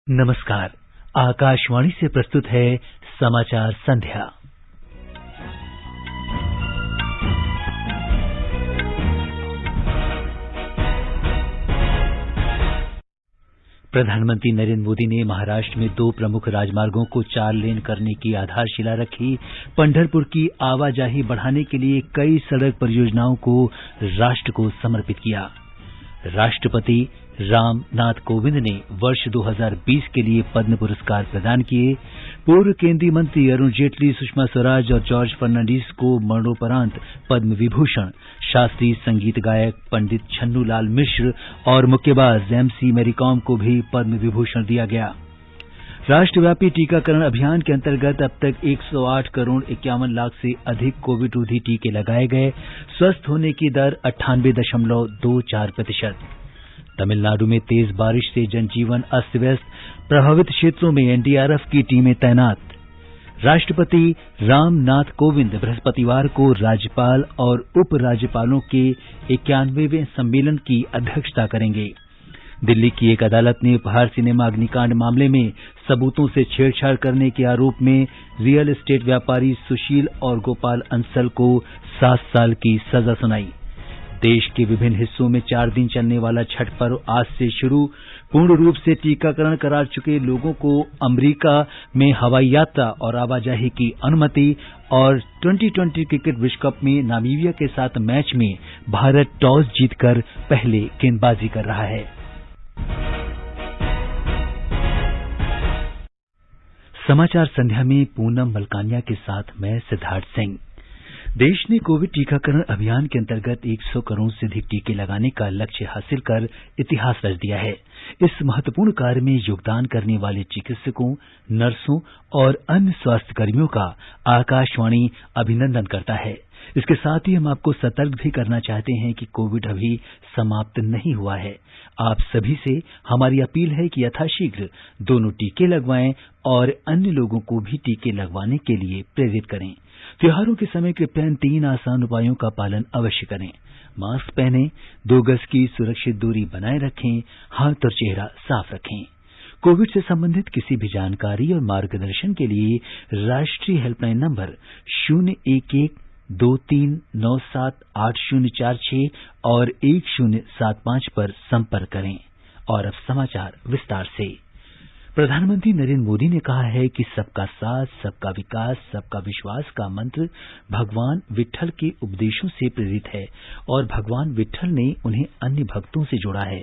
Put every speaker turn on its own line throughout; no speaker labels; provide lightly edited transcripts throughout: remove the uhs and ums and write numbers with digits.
नमस्कार। आकाशवाणी से प्रस्तुत है समाचार संध्या। प्रधानमंत्री नरेंद्र मोदी ने महाराष्ट्र में 2 प्रमुख राजमार्गों को 4 लेन करने की आधारशिला रखी। पंढरपुर की आवाजाही बढ़ाने के लिए कई सड़क परियोजनाओं को राष्ट्र को समर्पित किया। राष्ट्रपति रामनाथ कोविंद ने वर्ष 2020 के लिए पद्म पुरस्कार प्रदान किए। पूर्व केंद्रीय मंत्री अरुण जेटली, सुषमा स्वराज और जॉर्ज फर्नांडीज को मरणोपरांत पद्म विभूषण, शास्त्रीय संगीत गायक पंडित छन्नू लाल मिश्र और मुक्केबाज MC मैरी कॉम को भी पद्म विभूषण दिया गया। राष्ट्रव्यापी टीकाकरण अभियान के अंतर्गत अब तक 108 करोड़ 51 लाख से अधिक कोविड रोधी टीके लगाए गए। स्वस्थ होने की दर 98.24%। तमिलनाडु में तेज बारिश से जनजीवन अस्त व्यस्त, प्रभावित क्षेत्रों में NDRF की टीमें तैनात। राष्ट्रपति रामनाथ कोविंद बृहस्पतिवार को राज्यपाल और उपराज्यपालों के 91वें सम्मेलन की अध्यक्षता करेंगे। दिल्ली की एक अदालत ने उपहार सिनेमा अग्निकांड मामले में सबूतों से छेड़छाड़ करने के आरोप में रियल एस्टेट व्यापारी सुशील और गोपाल अंसल को 7 साल की सजा सुनाई। देश के विभिन्न हिस्सों में 4 दिन चलने वाला छठ पर्व आज से शुरू। पूर्ण रूप से टीकाकरण करा चुके लोगों को अमेरिका में हवाई यात्रा और आवाजाही की अनुमति। और 2020 क्रिकेट विश्व कप में नामीबिया के साथ मैच में भारत टॉस जीतकर पहले गेंदबाजी कर रहा है। समाचार संध्या में पूनम मलकानिया के साथ मैं सिद्धार्थ सिंह। देश ने कोविड टीकाकरण अभियान के अंतर्गत 100 करोड़ से अधिक टीके लगाने का लक्ष्य हासिल कर इतिहास रच दिया है। इस महत्वपूर्ण कार्य में योगदान करने वाले चिकित्सकों, नर्सों और अन्य स्वास्थ्यकर्मियों का आकाशवाणी अभिनंदन करता है। इसके साथ ही हम आपको सतर्क भी करना चाहते हैं कि कोविड अभी समाप्त नहीं हुआ है। आप सभी से हमारी अपील है कि यथाशीघ्र दोनों टीके लगवाएं और अन्य लोगों को भी टीके लगवाने के लिए प्रेरित करें। त्योहारों के समय कृपया इन 3 आसान उपायों का पालन अवश्य करें। मास्क पहनें, 2 गज की सुरक्षित दूरी बनाए रखें, हाथ और चेहरा साफ रखें। कोविड से संबंधित किसी भी जानकारी और मार्गदर्शन के लिए राष्ट्रीय हेल्पलाइन नंबर 01123978046 और 1075 पर संपर्क करें। और अब समाचार विस्तार से। प्रधानमंत्री नरेंद्र मोदी ने कहा है कि सबका साथ, सबका विकास, सबका विश्वास का मंत्र भगवान विट्ठल के उपदेशों से प्रेरित है और भगवान विट्ठल ने उन्हें अन्य भक्तों से जोड़ा है।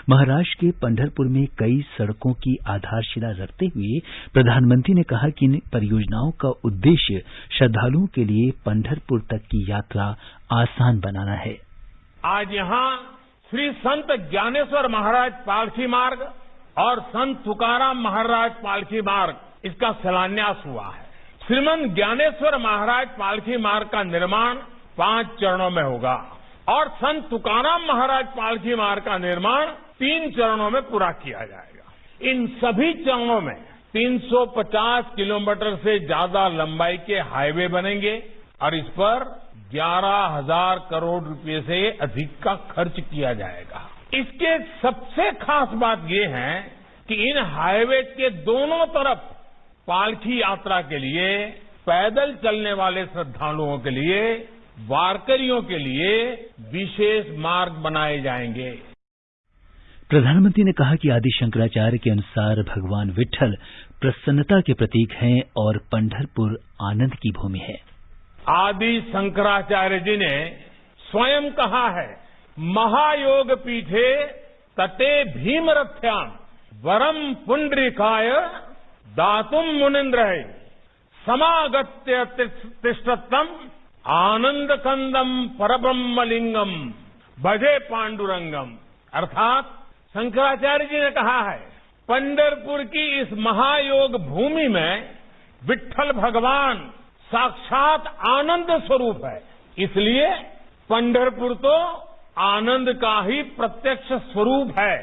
महाराष्ट्र के पंढरपुर में कई सड़कों की आधारशिला रखते हुए प्रधानमंत्री ने कहा कि इन परियोजनाओं का उद्देश्य श्रद्धालुओं के लिए पंढरपुर तक की यात्रा आसान बनाना है।
आज यहाँ श्री संत ज्ञानेश्वर महाराज पालकी मार्ग और संत तुकाराम महाराज पालकी मार्ग, इसका शिलान्यास हुआ है। श्रीमंत ज्ञानेश्वर महाराज पालकी मार्ग का निर्माण 5 चरणों में होगा और संत तुकाराम महाराज पालकी मार्ग का निर्माण 3 चरणों में पूरा किया जाएगा। इन सभी चरणों में 350 किलोमीटर से ज्यादा लंबाई के हाईवे बनेंगे और इस पर 11,000 करोड़ रुपए से अधिक का खर्च किया जाएगा। इसके सबसे खास बात यह है कि इन हाईवे के दोनों तरफ पालकी यात्रा के लिए, पैदल चलने वाले श्रद्धालुओं के लिए, वारकरियों के लिए विशेष मार्ग बनाए जाएंगे।
प्रधानमंत्री ने कहा कि आदि शंकराचार्य के अनुसार भगवान विट्ठल प्रसन्नता के प्रतीक हैं और पंढरपुर आनंद की भूमि है।
आदि शंकराचार्य जी ने स्वयं कहा है, महायोग पीठे तटे भीमरथ्याम वरम पुंडरीकाय दातुम मुनिंद्र समागत्य तिष्ठतम आनंद कंदम परब्रह्मलिंगम भजे पांडुरंगम। अर्थात शंकराचार्य जी ने कहा है, पंढरपुर की इस महायोग भूमि में विट्ठल भगवान साक्षात आनंद स्वरूप है। इसलिए पंढरपुर तो आनंद का ही प्रत्यक्ष स्वरूप है।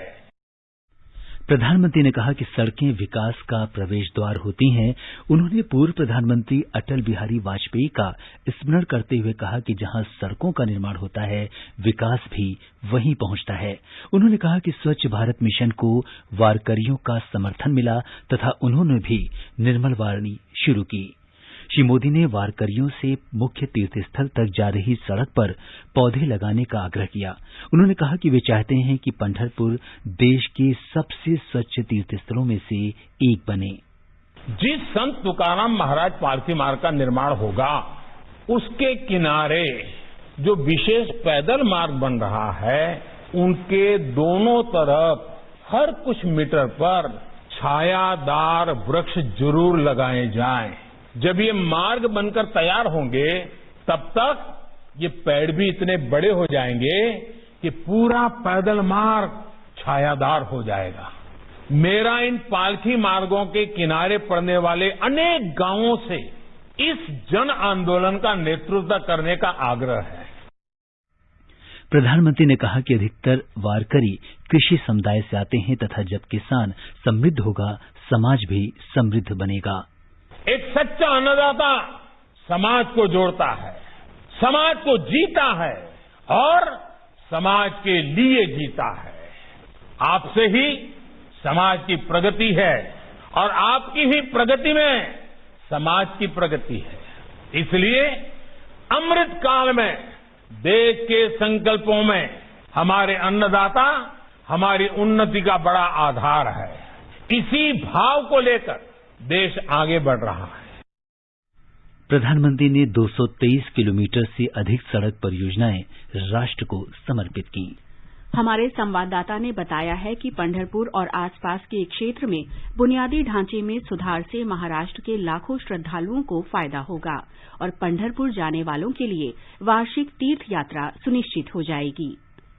प्रधानमंत्री ने कहा कि सड़कें विकास का प्रवेश द्वार होती हैं। उन्होंने पूर्व प्रधानमंत्री अटल बिहारी वाजपेयी का स्मरण करते हुए कहा कि जहां सड़कों का निर्माण होता है, विकास भी वहीं पहुंचता है। उन्होंने कहा कि स्वच्छ भारत मिशन को वारकरियों का समर्थन मिला तथा उन्होंने भी निर्मल वाणी शुरू की। श्री मोदी ने वारकरियों से मुख्य तीर्थस्थल तक जा रही सड़क पर पौधे लगाने का आग्रह किया। उन्होंने कहा कि वे चाहते हैं कि पंढरपुर देश के सबसे स्वच्छ तीर्थस्थलों में से एक बने।
जिस संत तुकाराम महाराज पालकी मार्ग का निर्माण होगा, उसके किनारे जो विशेष पैदल मार्ग बन रहा है, उनके दोनों तरफ हर कुछ मीटर पर छायादार वृक्ष जरूर लगाए जाएं। जब ये मार्ग बनकर तैयार होंगे, तब तक ये पेड़ भी इतने बड़े हो जाएंगे कि पूरा पैदल मार्ग छायादार हो जाएगा। मेरा इन पालकी मार्गों के किनारे पड़ने वाले अनेक गांवों से इस जन आंदोलन का नेतृत्व करने का आग्रह है।
प्रधानमंत्री ने कहा कि अधिकतर वारकरी कृषि समुदाय से आते हैं तथा जब किसान समृद्ध होगा, समाज भी समृद्ध बनेगा।
एक सच्चा अन्नदाता समाज को जोड़ता है, समाज को जीता है और समाज के लिए जीता है। आपसे ही समाज की प्रगति है और आपकी ही प्रगति में समाज की प्रगति है। इसलिए अमृत काल में देश के संकल्पों में हमारे अन्नदाता हमारी उन्नति का बड़ा आधार है। इसी भाव को लेकर देश आगे बढ़ रहा है।
प्रधानमंत्री ने 223 किलोमीटर से अधिक सड़क परियोजनाएं राष्ट्र को समर्पित की।
हमारे संवाददाता ने बताया है कि पंढरपुर और आसपास के क्षेत्र में बुनियादी ढांचे में सुधार से महाराष्ट्र के लाखों श्रद्धालुओं को फायदा होगा और पंढरपुर जाने वालों के लिए वार्षिक तीर्थ यात्रा सुनिश्चित हो जाएगी।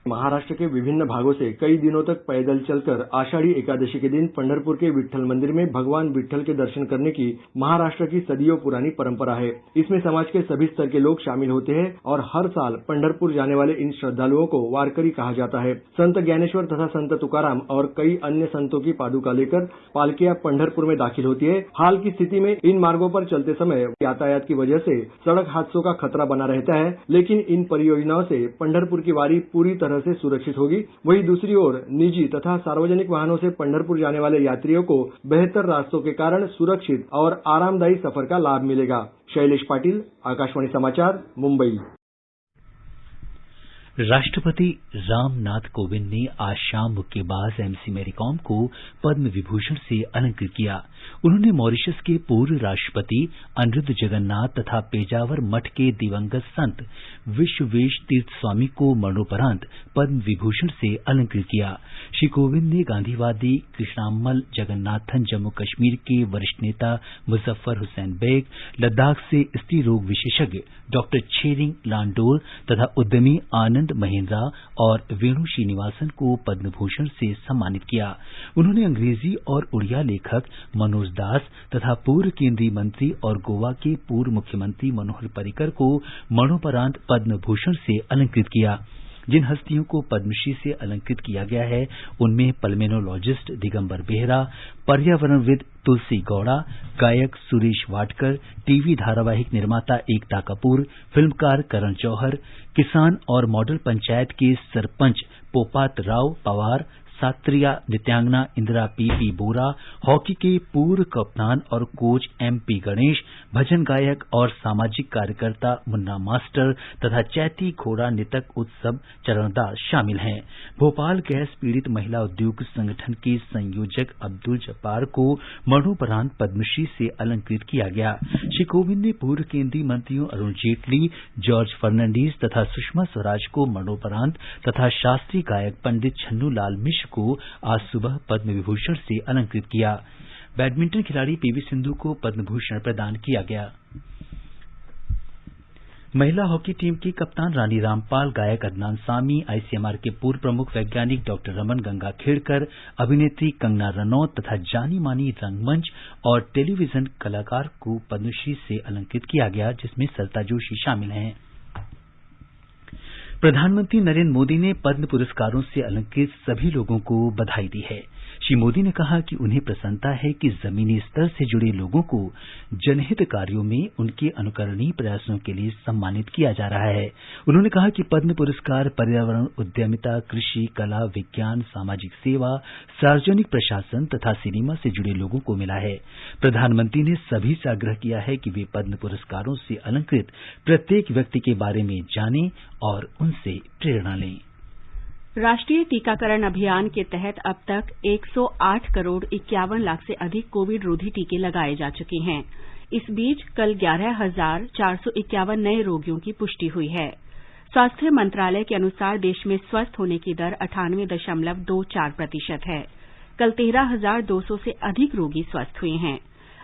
महाराष्ट्र के विभिन्न भागों से कई दिनों तक पैदल चलकर आषाढ़ी एकादशी के दिन पंढरपुर के विट्ठल मंदिर में भगवान विट्ठल के दर्शन करने की महाराष्ट्र की सदियों पुरानी परंपरा है। इसमें समाज के सभी स्तर के लोग शामिल होते हैं और हर साल पंढरपुर जाने वाले इन श्रद्धालुओं को वारकरी कहा जाता है। संत ज्ञानेश्वर तथा संत तुकाराम और कई अन्य संतों की पादुका लेकर पालकियां पंढरपुर में दाखिल होती है। हाल की स्थिति में इन मार्गों पर चलते समय यातायात की वजह से सड़क हादसों का खतरा बना रहता है, लेकिन इन परियोजनाओं से पंढरपुर की वारी पूरी तरह से सुरक्षित होगी। वहीं दूसरी ओर निजी तथा सार्वजनिक वाहनों से पंढरपुर जाने वाले यात्रियों को बेहतर रास्तों के कारण सुरक्षित और आरामदायी सफर का लाभ मिलेगा। शैलेश पाटिल, आकाशवाणी समाचार, मुंबई।
राष्ट्रपति रामनाथ कोविंद ने आज शाम मुक्केबाज एमसी मैरीकॉम को पद्म विभूषण से अलंकृत किया। उन्होंने मॉरिशस के पूर्व राष्ट्रपति अनिरुद्ध जगन्नाथ तथा पेजावर मठ के दिवंगत संत विश्वेश तीर्थ स्वामी को मरणोपरांत पद्म विभूषण से अलंकृत किया। श्री कोविंद ने गांधीवादी कृष्णाम्मल जगन्नाथन, जम्मू कश्मीर के वरिष्ठ नेता मुजफ्फर हुसैन बेग, लद्दाख से स्त्री रोग विशेषज्ञ डॉक्टर छेरिंग लांडोर तथा उद्यमी आनंद महेंद्रा और वेणु श्रीनिवासन को पद्म भूषण से सम्मानित किया। उन्होंने अंग्रेजी और उड़िया लेखक मनोज दास तथा पूर्व केंद्रीय मंत्री और गोवा के पूर्व मुख्यमंत्री मनोहर पर्रिकर को मरणोपरांत पद्म भूषण से अलंकृत किया। जिन हस्तियों को पद्मश्री से अलंकृत किया गया है, उनमें पल्मेनोलॉजिस्ट दिगंबर बेहरा, पर्यावरणविद तुलसी गौड़ा, गायक सुरेश वाडकर, टीवी धारावाहिक निर्माता एकता कपूर, फिल्मकार करण जौहर, किसान और मॉडल पंचायत के सरपंच पोपात राव पवार, सात्रिया नृत्यांगना इंदिरा पी बोरा, हॉकी के पूर्व कप्तान और कोच एमपी गणेश, भजन गायक और सामाजिक कार्यकर्ता मुन्ना मास्टर तथा चैती घोड़ा नृतक उत्सव चरणदास शामिल हैं। भोपाल गैस पीड़ित महिला उद्योग संगठन के संयोजक अब्दुल जब्बार को मरणोपरांत पद्मश्री से अलंकृत किया गया। श्री कोविंद ने पूर्व केंद्रीय मंत्रियों अरुण जेटली, जॉर्ज फर्नांडीज तथा सुषमा स्वराज को मरणोपरांत तथा शास्त्रीय गायक पंडित छन्नू लाल मिश्र को आज सुबह पद्म विभूषण से अलंकृत किया। बैडमिंटन खिलाड़ी पीवी सिंधु को पद्म भूषण प्रदान किया गया। महिला हॉकी टीम की कप्तान रानी रामपाल, गायक अदनान सामी, आईसीएमआर के पूर्व प्रमुख वैज्ञानिक डॉक्टर रमन गंगा खेड़कर, अभिनेत्री कंगना रनौत तथा जानी मानी रंगमंच और टेलीविजन कलाकार को पद्मश्री से अलंकृत किया गया, जिसमें सरिता जोशी शामिल हैं। प्रधानमंत्री नरेंद्र मोदी ने पद्म पुरस्कारों से अलंकृत सभी लोगों को बधाई दी है। श्री मोदी ने कहा कि उन्हें प्रसन्नता है कि जमीनी स्तर से जुड़े लोगों को जनहित कार्यों में उनके अनुकरणीय प्रयासों के लिए सम्मानित किया जा रहा है। उन्होंने कहा कि पद्म पुरस्कार पर्यावरण, उद्यमिता, कृषि, कला, विज्ञान, सामाजिक सेवा, सार्वजनिक प्रशासन तथा सिनेमा से जुड़े लोगों को मिला है। प्रधानमंत्री ने सभी से आग्रह किया है कि वे पद्म पुरस्कारों से अलंकृत प्रत्येक व्यक्ति के बारे में जानें और उनसे प्रेरणा लें।
राष्ट्रीय टीकाकरण अभियान के तहत अब तक 108 करोड़ 51 लाख से अधिक कोविड रोधी टीके लगाए जा चुके हैं। इस बीच कल 11,451 नए रोगियों की पुष्टि हुई है। स्वास्थ्य मंत्रालय के अनुसार देश में स्वस्थ होने की दर 98.24% है। कल 13,200 से अधिक रोगी स्वस्थ हुए हैं।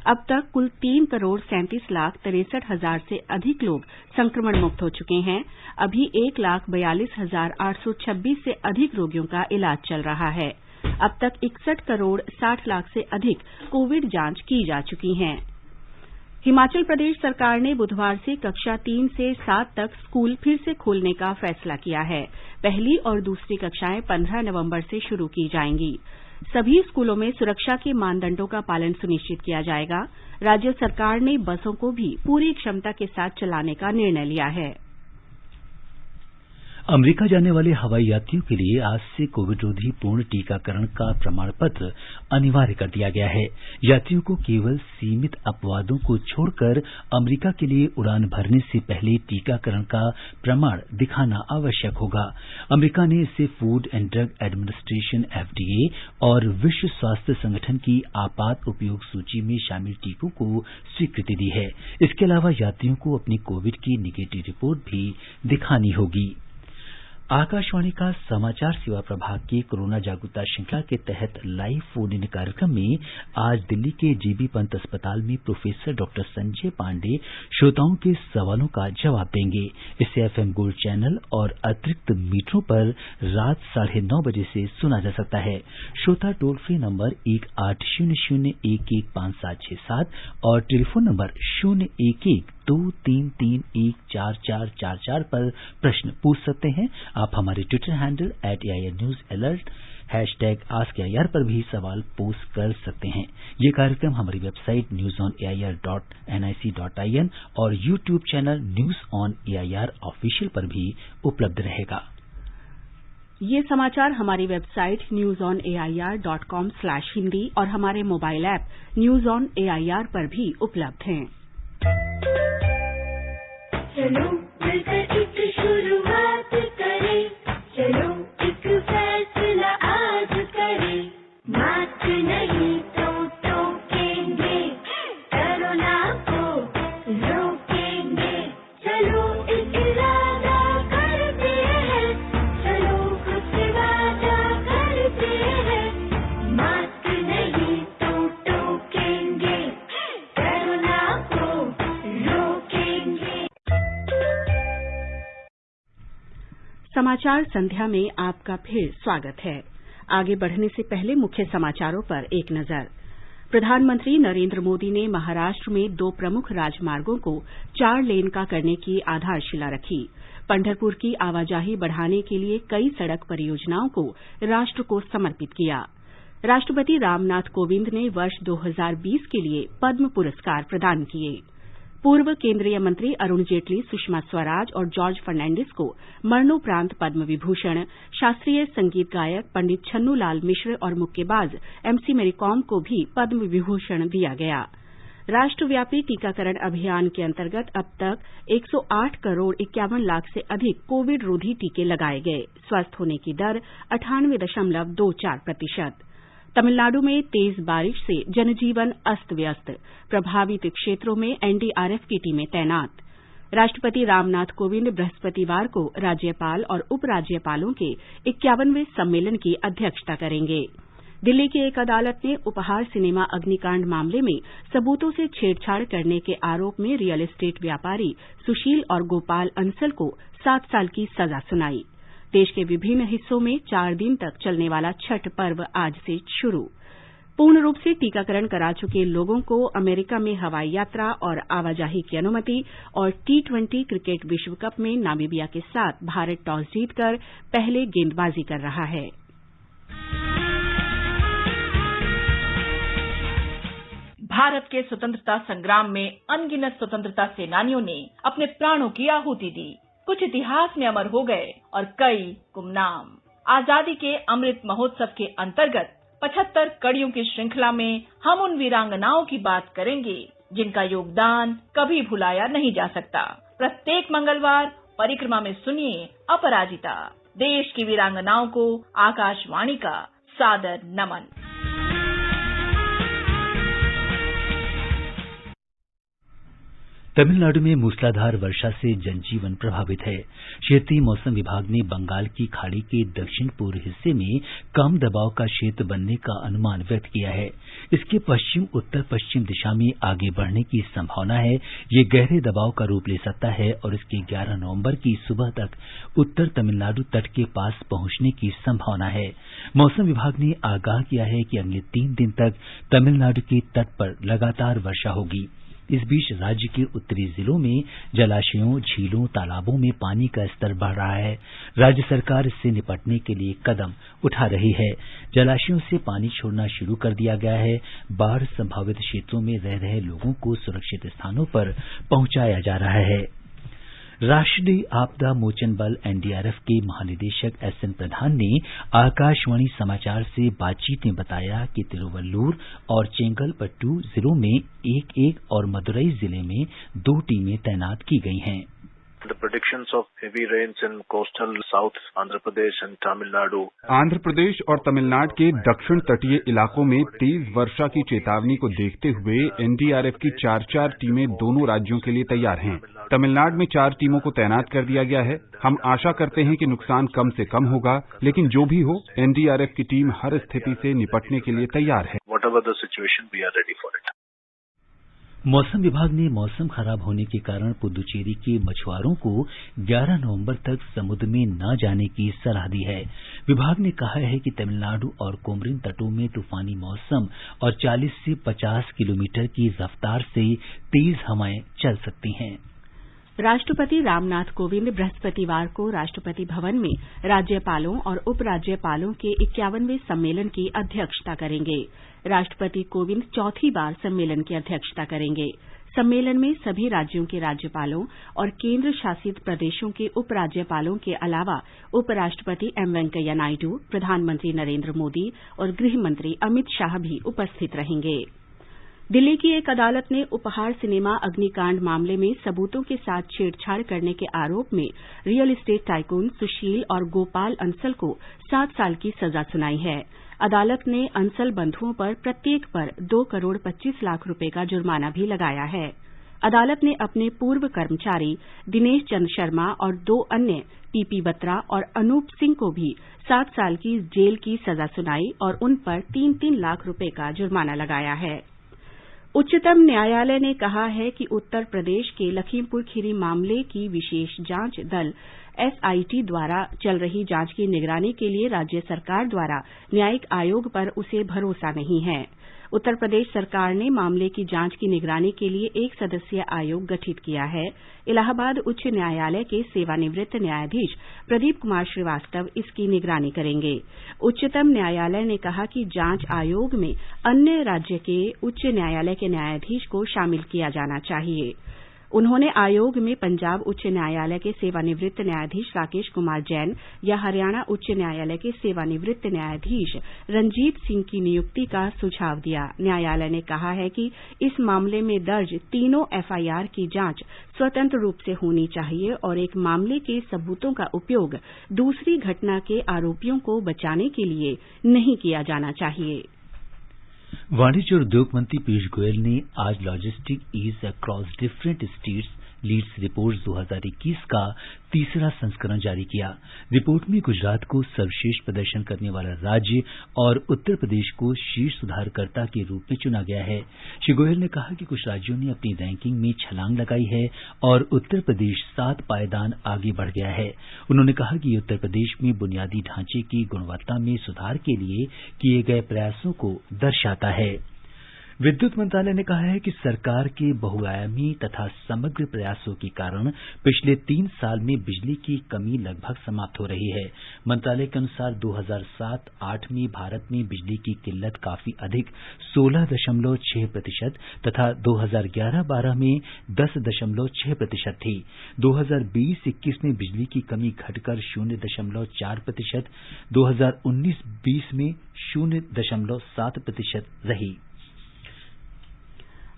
अब तक कुल 3 करोड़ 37 लाख 63 हजार से अधिक लोग संक्रमण मुक्त हो चुके हैं। अभी 1,42,826 से अधिक रोगियों का इलाज चल रहा है। अब तक 61 करोड़ 60 लाख से अधिक कोविड जांच की जा चुकी हैं। हिमाचल प्रदेश सरकार ने बुधवार से कक्षा 3 से 7 तक स्कूल फिर से खोलने का फैसला किया है। पहली और दूसरी कक्षाएं 15 नवंबर से शुरू की जाएंगी। सभी स्कूलों में सुरक्षा के मानदंडों का पालन सुनिश्चित किया जाएगा। राज्य सरकार ने बसों को भी पूरी क्षमता के साथ चलाने का निर्णय लिया है।
अमेरिका जाने वाले हवाई यात्रियों के लिए आज से कोविड रोधी पूर्ण टीकाकरण का प्रमाण पत्र अनिवार्य कर दिया गया है। यात्रियों को केवल सीमित अपवादों को छोड़कर अमेरिका के लिए उड़ान भरने से पहले टीकाकरण का प्रमाण दिखाना आवश्यक होगा। अमेरिका ने इसे food and drug administration (FDA) और विश्व स्वास्थ्य संगठन की आपात उपयोग सूची में शामिल टीकों को स्वीकृति दी है। इसके अलावा यात्रियों को अपनी कोविड की निगेटिव रिपोर्ट भी दिखानी होगी। आकाशवाणी का समाचार सेवा प्रभाग की कोरोना जागरूकता श्रृंखला के तहत लाइव फोन इन कार्यक्रम में आज दिल्ली के जीबी पंत अस्पताल में प्रोफेसर डॉक्टर संजय पांडे श्रोताओं के सवालों का जवाब देंगे। इसे FM गोल्ड चैनल और अतिरिक्त मीटरों पर रात 9:30 बजे से सुना जा सकता है। श्रोता टोल फ्री नंबर 1800115767 और टेलीफोन नंबर 011-233-14444 पर प्रश्न पूछ सकते हैं। आप हमारे ट्विटर हैंडल @AIRNewsAlert #AskAIR पर भी सवाल पोस्ट कर सकते हैं। ये कार्यक्रम हमारी वेबसाइट newsonair.nic.in और YouTube channel news on AIR official पर भी उपलब्ध रहेगा।
ये समाचार हमारी वेबसाइट newsonair.com/hindi और हमारे mobile app news on AIR पर भी उपलब्ध हैं।
चलो मिलकर एक शुरुआत करें, चलो एक फैसला आज करें, मास्क नहीं तो टोकेंगे, कोरोना को रोकेंगे, चलो एक इरादा करते हैं, चलो कुछ वादा करते हैं, मास्क नहीं तो टोकेंगे, कोरोना को रोकेंगे।
समाचार संध्या में आपका फिर स्वागत है। आगे बढ़ने से पहले मुख्य समाचारों पर एक नजर। प्रधानमंत्री नरेंद्र मोदी ने महाराष्ट्र में 2 प्रमुख राजमार्गों को 4 लेन का करने की आधारशिला रखी। पंढरपुर की आवाजाही बढ़ाने के लिए कई सड़क परियोजनाओं को राष्ट्र को समर्पित किया। राष्ट्रपति रामनाथ कोविंद ने वर्ष 2020 के लिए पद्म पुरस्कार प्रदान किए। पूर्व केंद्रीय मंत्री अरुण जेटली, सुषमा स्वराज और जॉर्ज फर्नांडिस को मरणोपरांत पद्म विभूषण, शास्त्रीय संगीत गायक पंडित छन्नू लाल मिश्र और मुक्केबाज MC मेरी कॉम को भी पद्म विभूषण दिया गया। राष्ट्रव्यापी टीकाकरण अभियान के अंतर्गत अब तक 108 करोड़ 51 लाख से अधिक कोविड रोधी टीके लगाए गए। स्वस्थ होने की दर 98.24%। तमिलनाडु में तेज बारिश से जनजीवन अस्त व्यस्त, प्रभावित क्षेत्रों में NDRF की टीमें तैनात। राष्ट्रपति रामनाथ कोविंद बृहस्पतिवार को राज्यपाल और उपराज्यपालों के 51वें सम्मेलन की अध्यक्षता करेंगे। दिल्ली की एक अदालत ने उपहार सिनेमा अग्निकांड मामले में सबूतों से छेड़छाड़ करने के आरोप में रियल एस्टेट व्यापारी सुशील और गोपाल अंसल को 7 साल की सजा सुनाई। देश के विभिन्न हिस्सों में 4 दिन तक चलने वाला छठ पर्व आज से शुरू। पूर्ण रूप से टीकाकरण करा चुके लोगों को अमेरिका में हवाई यात्रा और आवाजाही की अनुमति। और T20 क्रिकेट विश्व कप में नामीबिया के साथ भारत टॉस जीतकर पहले गेंदबाजी कर रहा है।
भारत के स्वतंत्रता संग्राम में अनगिनत स्वतंत्रता सेनानियों ने अपने प्राणों की आहुति दी। कुछ इतिहास में अमर हो गए और कई गुमनाम। आजादी के अमृत महोत्सव के अंतर्गत 75 कड़ियों की श्रृंखला में हम उन वीरांगनाओं की बात करेंगे जिनका योगदान कभी भुलाया नहीं जा सकता। प्रत्येक मंगलवार परिक्रमा में सुनिए अपराजिता, देश की वीरांगनाओं को आकाशवाणी का सादर नमन।
तमिलनाडु में मूसलाधार वर्षा से जनजीवन प्रभावित है। क्षेत्रीय मौसम विभाग ने बंगाल की खाड़ी के दक्षिण पूर्व हिस्से में कम दबाव का क्षेत्र बनने का अनुमान व्यक्त किया है। इसके पश्चिम उत्तर पश्चिम दिशा में आगे बढ़ने की संभावना है। ये गहरे दबाव का रूप ले सकता है और इसके 11 नवंबर की सुबह तक उत्तर तमिलनाडु तट के पास पहुंचने की संभावना है। मौसम विभाग ने आगाह किया है कि अगले 3 दिन तक तमिलनाडु के तट पर लगातार वर्षा होगी। इस बीच राज्य के उत्तरी जिलों में जलाशयों, झीलों, तालाबों में पानी का स्तर बढ़ रहा है। राज्य सरकार इससे निपटने के लिए कदम उठा रही है। जलाशयों से पानी छोड़ना शुरू कर दिया गया है। बाढ़ संभावित क्षेत्रों में रह रहे लोगों को सुरक्षित स्थानों पर पहुंचाया जा रहा है। राष्ट्रीय आपदा मोचन बल एनडीआरएफ के महानिदेशक एसएन प्रधान ने आकाशवाणी समाचार से बातचीत में बताया कि तिरुवल्लुर और चेंगलपट्टू जिलों में 1 और मदुरई जिले में 2 टीमें तैनात की गई हैं।
The predictions of heavy rains in coastal South Andhra Pradesh and Tamil Nadu.
Andhra Pradesh और तमिलनाडु के दक्षिण तटीय इलाकों में तेज वर्षा की चेतावनी को देखते हुए एनडीआरएफ की 4 टीमें दोनों राज्यों के लिए तैयार हैं। तमिलनाडु में 4 टीमों को तैनात कर दिया गया है। हम आशा करते हैं कि नुकसान कम से कम होगा, लेकिन जो भी हो एनडीआरएफ की टीम हर स्थिति से निपटने के लिए तैयार है।
Whatever the situation, we are ready for it.
मौसम विभाग ने मौसम खराब होने के कारण पुदुचेरी के मछुआरों को 11 नवंबर तक समुद्र में न जाने की सलाह दी है। विभाग ने कहा है कि तमिलनाडु और कोमरिन तटों में तूफानी मौसम और 40 से 50 किलोमीटर की रफ्तार से तेज हवाएं चल सकती हैं।
राष्ट्रपति रामनाथ कोविंद बृहस्पतिवार को राष्ट्रपति भवन में राज्यपालों और उपराज्यपालों के 51वें सम्मेलन की अध्यक्षता करेंगे। राष्ट्रपति कोविंद चौथी बार सम्मेलन की अध्यक्षता करेंगे। सम्मेलन में सभी राज्यों के राज्यपालों और केंद्र शासित प्रदेशों के उपराज्यपालों के अलावा उपराष्ट्रपति एम वेंकैया नायडू, प्रधानमंत्री नरेंद्र मोदी और गृह मंत्री अमित शाह भी उपस्थित रहेंगे। दिल्ली की एक अदालत ने उपहार सिनेमा अग्निकांड मामले में सबूतों के साथ छेड़छाड़ करने के आरोप में रियल एस्टेट टाइकून सुशील और गोपाल अंसल को 7 साल की सजा सुनाई है। अदालत ने अंसल बंधुओं पर प्रत्येक पर 2 करोड़ 25 लाख रुपए का जुर्माना भी लगाया है। अदालत ने अपने पूर्व कर्मचारी दिनेश चंद शर्मा और 2 अन्य पीपी बत्रा और अनूप सिंह को भी 7 साल की जेल की सजा सुनाई और उन पर 3-3 लाख रुपए का जुर्माना लगाया है। उच्चतम न्यायालय ने कहा है कि उत्तर प्रदेश के लखीमपुर खीरी मामले की विशेष जांच दल एसआईटी द्वारा चल रही जांच की निगरानी के लिए राज्य सरकार द्वारा न्यायिक आयोग पर उसे भरोसा नहीं है। उत्तर प्रदेश सरकार ने मामले की जांच की निगरानी के लिए 1 सदस्यीय आयोग गठित किया है। इलाहाबाद उच्च न्यायालय के सेवानिवृत्त न्यायाधीश प्रदीप कुमार श्रीवास्तव इसकी निगरानी करेंगे। उच्चतम न्यायालय ने कहा कि जांच आयोग में अन्य राज्य के उच्च न्यायालय के न्यायाधीश को शामिल किया जाना चाहिए। उन्होंने आयोग में पंजाब उच्च न्यायालय के सेवानिवृत्त न्यायाधीश राकेश कुमार जैन या हरियाणा उच्च न्यायालय के सेवानिवृत्त न्यायाधीश रंजीत सिंह की नियुक्ति का सुझाव दिया। न्यायालय ने कहा है कि इस मामले में दर्ज तीनों एफआईआर की जांच स्वतंत्र रूप से होनी चाहिए और एक मामले के सबूतों का उपयोग दूसरी घटना के आरोपियों को बचाने के लिए नहीं किया जाना चाहिए।
वाणिज्य और उद्योग मंत्री पीयूष गोयल ने आज logistic ease across different states LEADS report 2021 का तीसरा संस्करण जारी किया। रिपोर्ट में गुजरात को सर्वश्रेष्ठ प्रदर्शन करने वाला राज्य और उत्तर प्रदेश को शीर्ष सुधारकर्ता के रूप में चुना गया है। श्री गोयल ने कहा कि कुछ राज्यों ने अपनी रैंकिंग में छलांग लगाई है और उत्तर प्रदेश 7 पायदान आगे बढ़ गया है। उन्होंने कहा कि उत्तर प्रदेश में बुनियादी ढांचे की गुणवत्ता में सुधार के लिए किए गए प्रयासों को दर्शाता है। विद्युत मंत्रालय ने कहा है कि सरकार के बहुआयामी तथा समग्र प्रयासों के कारण पिछले 3 साल में बिजली की कमी लगभग समाप्त हो रही है। मंत्रालय के अनुसार 2007-8 में भारत में बिजली की किल्लत काफी अधिक 16.6% तथा 2011-12 में 10.6% थी। 2020-21 में बिजली की कमी घटकर 0.4%, 2019-20 में 0.7% रही।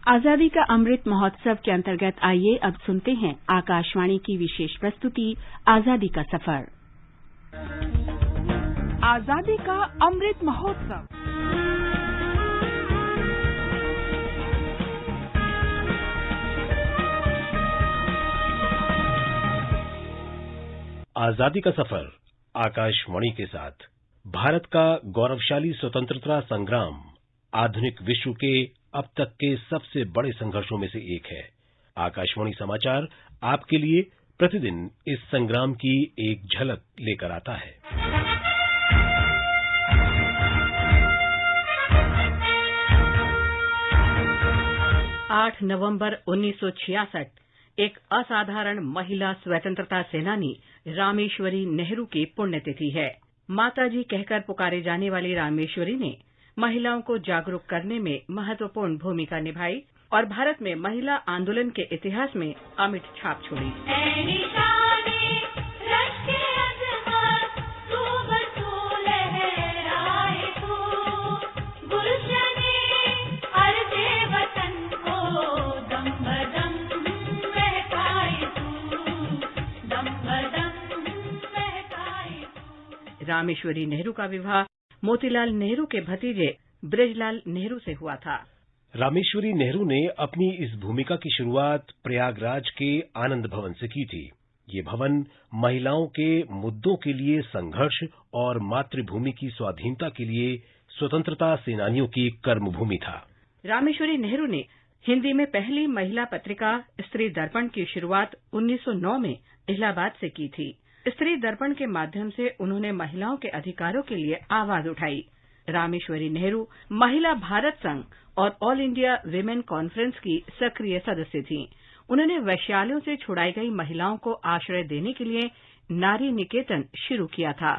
आजादी का अमृत महोत्सव के अंतर्गत आइए अब सुनते हैं आकाशवाणी की विशेष प्रस्तुति आजादी का सफर।
आजादी का अमृत महोत्सव।
आजादी का सफर आकाशवाणी के साथ। भारत का गौरवशाली स्वतंत्रता संग्राम आधुनिक विश्व के अब तक के सबसे बड़े संघर्षों में से एक है। आकाशवाणी समाचार आपके लिए प्रतिदिन इस संग्राम की एक झलक लेकर आता है।
8 नवंबर 1966 एक असाधारण महिला स्वतंत्रता सेनानी रामेश्वरी नेहरू की पुण्यतिथि है। माताजी कहकर पुकारे जाने वाली रामेश्वरी ने महिलाओं को जागरूक करने में महत्वपूर्ण भूमिका निभाई और भारत में महिला आंदोलन के इतिहास में अमिट छाप छोड़ी। रामेश्वरी नेहरू का विवाह मोतीलाल नेहरू के भतीजे ब्रिजलाल नेहरू से हुआ था।
रामेश्वरी नेहरू ने अपनी इस भूमिका की शुरुआत प्रयागराज के आनंद भवन से की थी। ये भवन महिलाओं के मुद्दों के लिए संघर्ष और मातृभूमि की स्वाधीनता के लिए स्वतंत्रता सेनानियों की कर्मभूमि था।
रामेश्वरी नेहरू ने हिंदी में पहली महिला पत्रिका स्त्री दर्पण की शुरुआत 1909 में इलाहाबाद से की थी। स्त्री दर्पण के माध्यम से उन्होंने महिलाओं के अधिकारों के लिए आवाज उठाई। रामेश्वरी नेहरू महिला भारत संघ और ऑल इंडिया वीमेन कॉन्फ्रेंस की सक्रिय सदस्य थीं। उन्होंने वैश्यालयों से छुड़ाई गई महिलाओं को आश्रय देने के लिए नारी निकेतन शुरू किया था।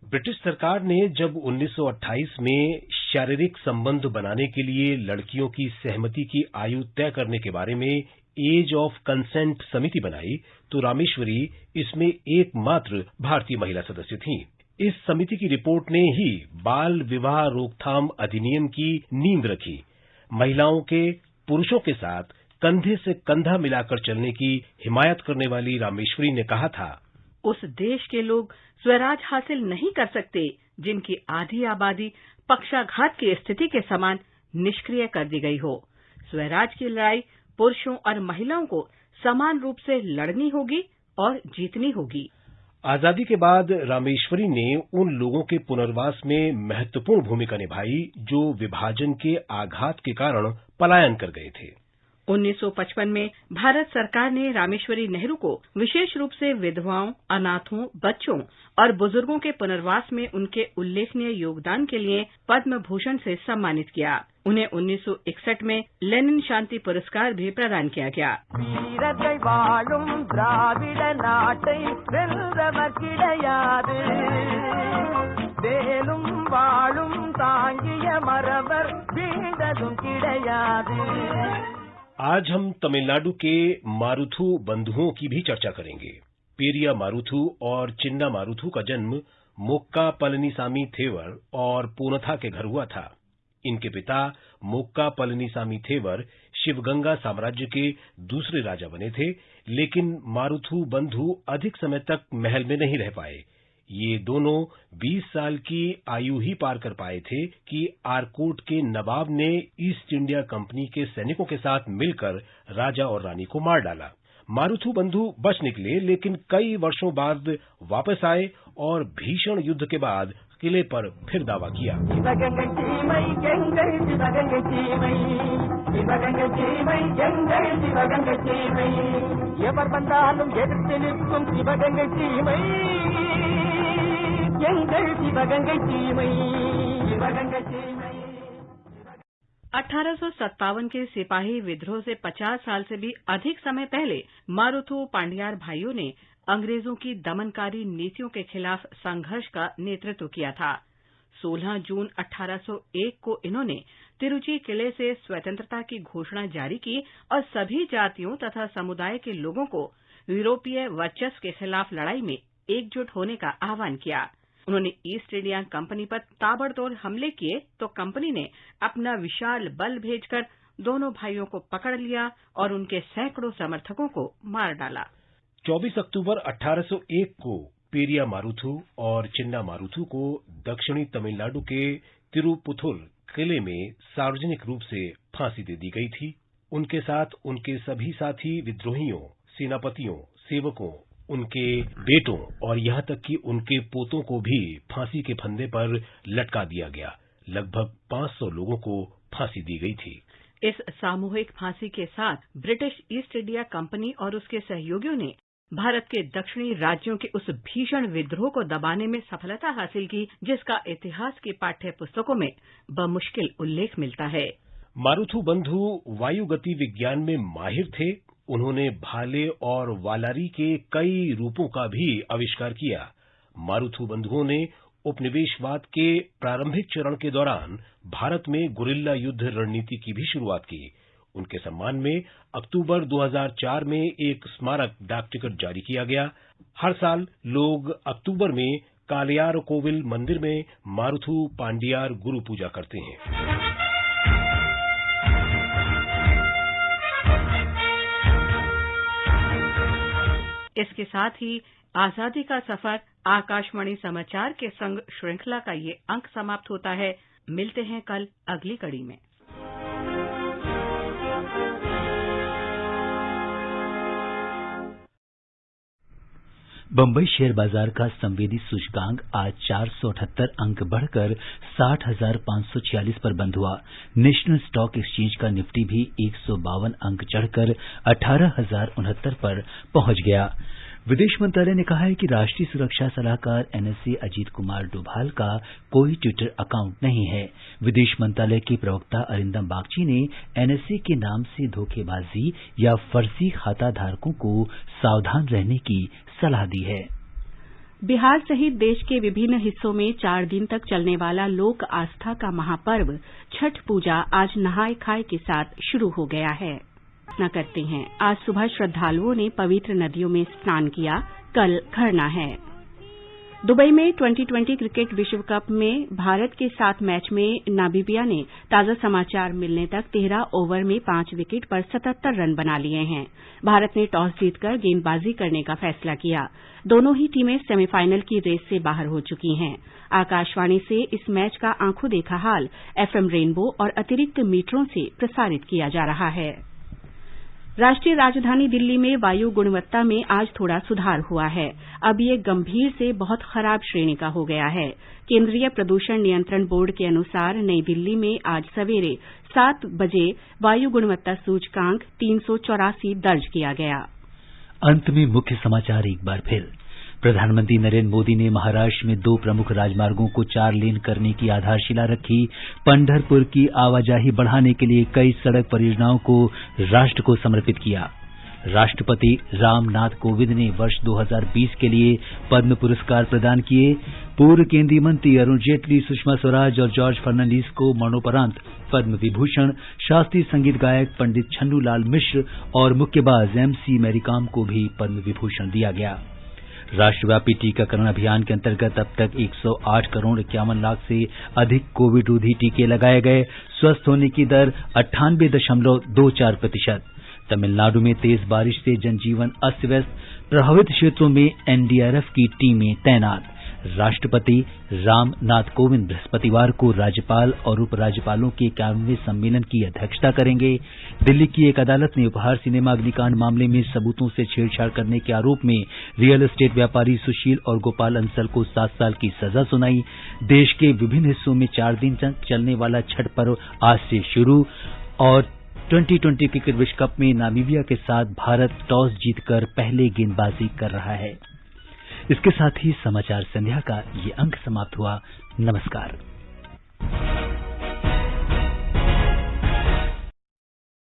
ब्रिटिश सरकार ने जब 1928 में शारीरिक संबंध बनाने के लिए लड़कियों की सहमति की आयु तय करने के बारे में एज ऑफ कंसेंट समिति बनाई तो रामेश्वरी इसमें एकमात्र भारतीय महिला सदस्य थीं। इस समिति की रिपोर्ट ने ही बाल विवाह रोकथाम अधिनियम की नींव रखी। महिलाओं के पुरुषों के साथ कंधे से कंधा मिलाकर चलने की हिमायत करने वाली रामेश्वरी ने कहा था,
उस देश के लोग स्वराज हासिल नहीं कर सकते जिनकी आधी आबादी पक्षाघात की स्थिति के समान निष्क्रिय कर दी गई हो। स्वराज की लड़ाई पुरुषों और महिलाओं को समान रूप से लड़नी होगी और जीतनी होगी।
आजादी के बाद रामेश्वरी ने उन लोगों के पुनर्वास में महत्वपूर्ण भूमिका निभाई जो विभाजन के आघात के कारण पलायन कर गए थे।
1955 में भारत सरकार ने रामेश्वरी नेहरू को विशेष रूप से विधवाओं, अनाथों, बच्चों और बुजुर्गों के पुनर्वास में उनके उल्लेखनीय योगदान के लिए पद्म भूषण से सम्मानित किया। उन्हें 1961 में लेनिन शांति पुरस्कार भी प्रदान किया गया।
आज हम तमिलनाडु के मारुथु बंधुओं की भी चर्चा करेंगे। पेरिया मारुथु और चिन्ना मारुथु का जन्म मोक्का पलनीसामी थेवर और पूनथा के घर हुआ था। इनके पिता मोक्का पलनीसामी थेवर शिवगंगा साम्राज्य के दूसरे राजा बने थे, लेकिन मारुथु बंधु अधिक समय तक महल में नहीं रह पाए। ये दोनों 20 साल की आयु ही पार कर पाए थे कि आरकोट के नवाब ने ईस्ट इंडिया कंपनी के सैनिकों के साथ मिलकर राजा और रानी को मार डाला। मारुथु बंधु बच निकले, लेकिन कई वर्षों बाद वापस आए और भीषण युद्ध के बाद किले पर फिर दावा किया।
1857 के सिपाही विद्रोह से 50 साल से भी अधिक समय पहले मारुथु पांडियार भाइयों ने अंग्रेजों की दमनकारी नीतियों के खिलाफ संघर्ष का नेतृत्व किया था। 16 जून 1801 को इन्होंने तिरुचि किले से स्वतंत्रता की घोषणा जारी की और सभी जातियों तथा समुदाय के लोगों को यूरोपीय वर्चस्व के खिलाफ लड़ाई में एकजुट होने का आह्वान किया। उन्होंने ईस्ट इंडिया कंपनी पर ताबड़तोड़ हमले किए तो कंपनी ने अपना विशाल बल भेजकर दोनों भाइयों को पकड़ लिया और उनके सैकड़ों समर्थकों को मार डाला।
24 अक्टूबर 1801 को पेरिया मारुथु और चिन्ना मारुथु को दक्षिणी तमिलनाडु के तिरुपुथुर किले में सार्वजनिक रूप से फांसी दे दी गई थी। उनके साथ उनके सभी साथी विद्रोहियों, सेनापतियों, सेवकों, उनके बेटों और यहां तक कि उनके पोतों को भी फांसी के फंदे पर लटका दिया गया। लगभग 500 लोगों को फांसी दी गई थी।
इस सामूहिक फांसी के साथ ब्रिटिश ईस्ट इंडिया कंपनी और उसके सहयोगियों ने भारत के दक्षिणी राज्यों के उस भीषण विद्रोह को दबाने में सफलता हासिल की, जिसका इतिहास की पाठ्य पुस्तकों में बमुश्किल उल्लेख मिलता है।
मारुथु बंधु वायुगति विज्ञान में माहिर थे। उन्होंने भाले और वालारी के कई रूपों का भी आविष्कार किया। मारुथु बंधुओं ने उपनिवेशवाद के प्रारंभिक चरण के दौरान भारत में गुरिल्ला युद्ध रणनीति की भी शुरुआत की। उनके सम्मान में अक्टूबर 2004 में एक स्मारक डाक टिकट जारी किया गया। हर साल लोग अक्टूबर में कालियार कोविल मंदिर में मारुथु पांडियार गुरु पूजा करते हैं।
इसके साथ ही आजादी का सफर आकाशवाणी समाचार के संग श्रृंखला का ये अंक समाप्त होता है। मिलते हैं कल अगली कड़ी में।
बंबई शेयर बाजार का संवेदी सूचकांक आज 478 अंक बढ़कर 60,546 पर बंद हुआ। नेशनल स्टॉक एक्सचेंज का निफ्टी भी 152 अंक चढ़कर 18,069 पर पहुंच गया। विदेश मंत्रालय ने कहा है कि राष्ट्रीय सुरक्षा सलाहकार एनएसए अजीत कुमार डोभाल का कोई ट्विटर अकाउंट नहीं है। विदेश मंत्रालय के प्रवक्ता अरिंदम बागची ने एनएसए के नाम से धोखेबाजी या फर्जी खाता धारकों को सावधान रहने की सलाह दी है।
बिहार सहित देश के विभिन्न हिस्सों में 4 दिन तक चलने वाला लोक आस्था का महापर्व छठ पूजा आज नहाय खाए के साथ शुरू हो गया है। करते हैं आज सुबह श्रद्धालुओं ने पवित्र नदियों में स्नान किया। कल खरना है। दुबई में 2020 क्रिकेट विश्व कप में भारत के 7 मैच में नामीबिया ने ताजा समाचार मिलने तक 13 ओवर में 5 विकेट पर 77 रन बना लिए हैं। भारत ने टॉस जीतकर गेंदबाजी करने का फैसला किया। दोनों ही टीमें सेमीफाइनल की रेस से बाहर हो चुकी हैं। आकाशवाणी से इस मैच का आंखों देखा हाल एफएम रेनबो और अतिरिक्त मीटरों से प्रसारित किया जा रहा है। राष्ट्रीय राजधानी दिल्ली में वायु गुणवत्ता में आज थोड़ा सुधार हुआ है। अब ये गंभीर से बहुत खराब श्रेणी का हो गया है। केंद्रीय प्रदूषण नियंत्रण बोर्ड के अनुसार नई दिल्ली में आज सवेरे 7 बजे वायु गुणवत्ता सूचकांक 384 दर्ज किया गया।
अंत में मुख्य समाचार एक बार फिर। प्रधानमंत्री नरेंद्र मोदी ने महाराष्ट्र में 2 प्रमुख राजमार्गों को 4 लेन करने की आधारशिला रखी। पंढरपुर की आवाजाही बढ़ाने के लिए कई सड़क परियोजनाओं को राष्ट्र को समर्पित किया। राष्ट्रपति रामनाथ कोविंद ने वर्ष 2020 के लिए पद्म पुरस्कार प्रदान किए। पूर्व केंद्रीय मंत्री अरुण जेटली, सुषमा स्वराज और जॉर्ज फर्नांडीज को मरणोपरांत पद्म विभूषण, शास्त्रीय संगीत गायक पंडित छन्नूलाल मिश्र और मुक्केबाज एमसी मैरीकॉम को भी पद्म विभूषण दिया गया। राष्ट्रव्यापी टीकाकरण अभियान के अंतर्गत अब तक 108 करोड़ 51 लाख से अधिक कोविड रोधी टीके लगाए गए। स्वस्थ होने की दर 98.24%। तमिलनाडु में तेज बारिश से जनजीवन अस्त व्यस्त। प्रभावित क्षेत्रों में एनडीआरएफ की टीमें तैनात। राष्ट्रपति रामनाथ कोविंद बृहस्पतिवार को राज्यपाल और उपराज्यपालों के 51वें सम्मेलन की अध्यक्षता करेंगे। दिल्ली की एक अदालत ने उपहार सिनेमा अग्निकांड मामले में सबूतों से छेड़छाड़ करने के आरोप में रियल एस्टेट व्यापारी सुशील और गोपाल अंसल को 7 साल की सजा सुनाई। देश के विभिन्न हिस्सों में 4 दिन तक चलने वाला छठ पर्व आज से शुरू। और 2020 क्रिकेट विश्व कप में नामीबिया के साथ भारत टॉस जीतकर पहले गेंदबाजी कर रहा है। इसके साथ ही समाचार संध्या का ये अंक समाप्त हुआ। नमस्कार।